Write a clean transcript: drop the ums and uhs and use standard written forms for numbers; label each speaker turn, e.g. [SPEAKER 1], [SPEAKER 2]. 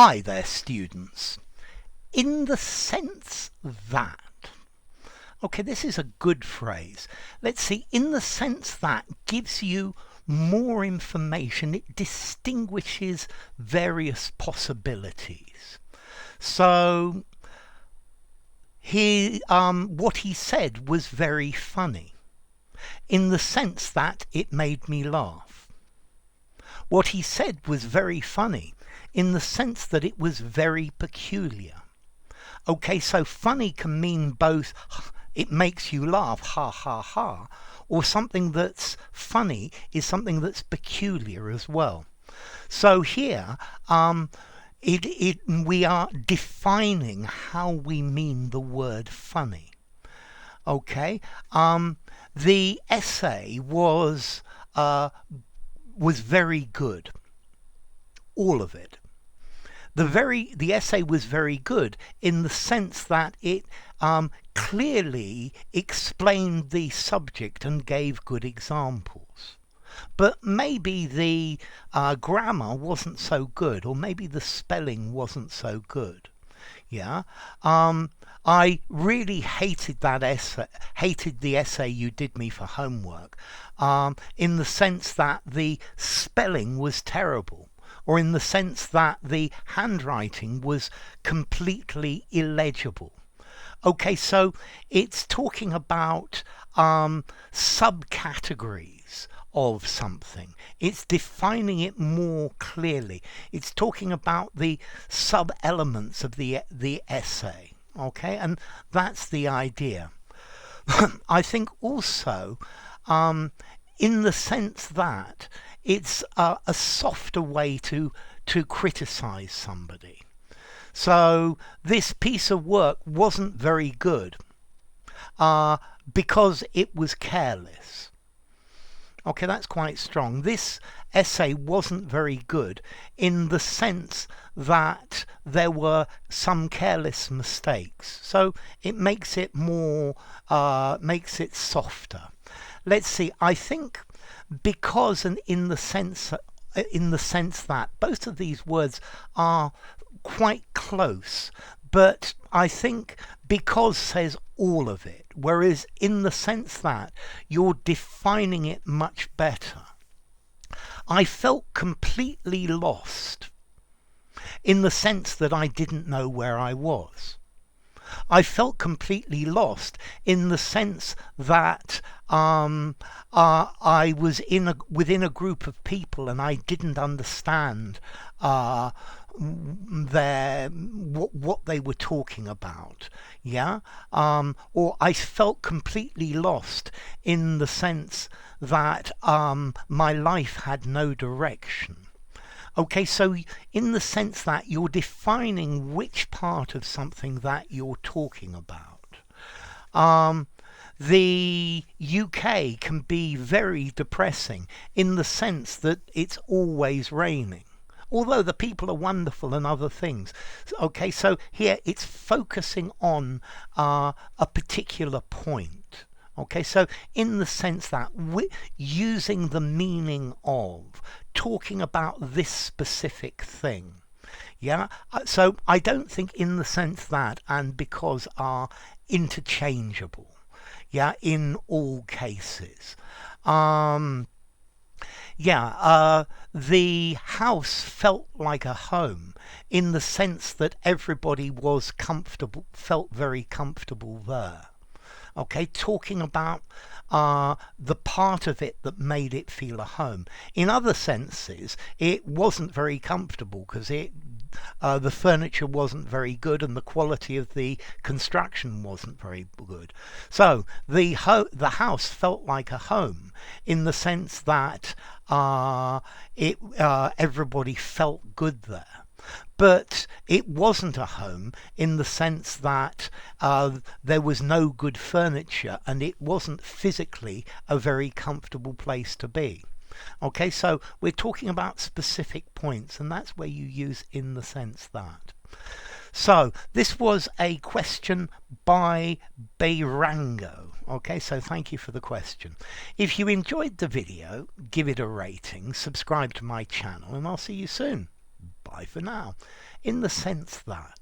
[SPEAKER 1] Hi there, students. In the sense that. Okay, this is a good phrase. Let's see. In the sense that gives you more information. It distinguishes various possibilities. So what he said was very funny, in the sense that it made me laugh. What he said was very funny, in the sense that it was very peculiar. Okay, so funny can mean both it makes you laugh, ha ha ha, or something that's funny is something that's peculiar as well. So here, we are defining how we mean the word funny. Okay, the essay was very good, all of it. The essay was very good in the sense that it clearly explained the subject and gave good examples. But maybe the grammar wasn't so good, or maybe the spelling wasn't so good. Yeah, I really hated that essay, hated the essay you did me for homework, in the sense that the spelling was terrible, or in the sense that the handwriting was completely illegible. Okay, so it's talking about subcategories of something. It's defining it more clearly. It's talking about the sub-elements of the essay. Okay, and that's the idea. I think also in the sense that it's a softer way to criticize somebody. So this piece of work wasn't very good because it was careless. Okay, that's quite strong. This essay wasn't very good in the sense that there were some careless mistakes. So it makes it more, makes it softer. Let's see, I think because and in the sense that both of these words are quite close, but I think because says all of it, whereas in the sense that you're defining it much better. I felt completely lost in the sense that I didn't know where I was. I felt completely lost in the sense that I was within a group of people and I didn't understand what they were talking about. Yeah, or I felt completely lost in the sense that my life had no direction. Okay, so in the sense that you're defining which part of something that you're talking about. The UK can be very depressing in the sense that it's always raining, although the people are wonderful and other things. Okay, so here it's focusing on a particular point. Okay, so in the sense that using the meaning of, talking about this specific thing. Yeah, so I don't think in the sense that and because are interchangeable. Yeah, in all cases. The house felt like a home in the sense that everybody was comfortable, felt very comfortable there. Okay, talking about the part of it that made it feel a home. In other senses, it wasn't very comfortable because the furniture wasn't very good and the quality of the construction wasn't very good. So the house felt like a home in the sense that everybody felt good there. But it wasn't a home in the sense that there was no good furniture and it wasn't physically a very comfortable place to be. Okay, so we're talking about specific points, and that's where you use in the sense that. So this was a question by Beirango. Okay, so thank you for the question. If you enjoyed the video, give it a rating, subscribe to my channel, and I'll see you soon. Bye. goodbye for now, in the sense that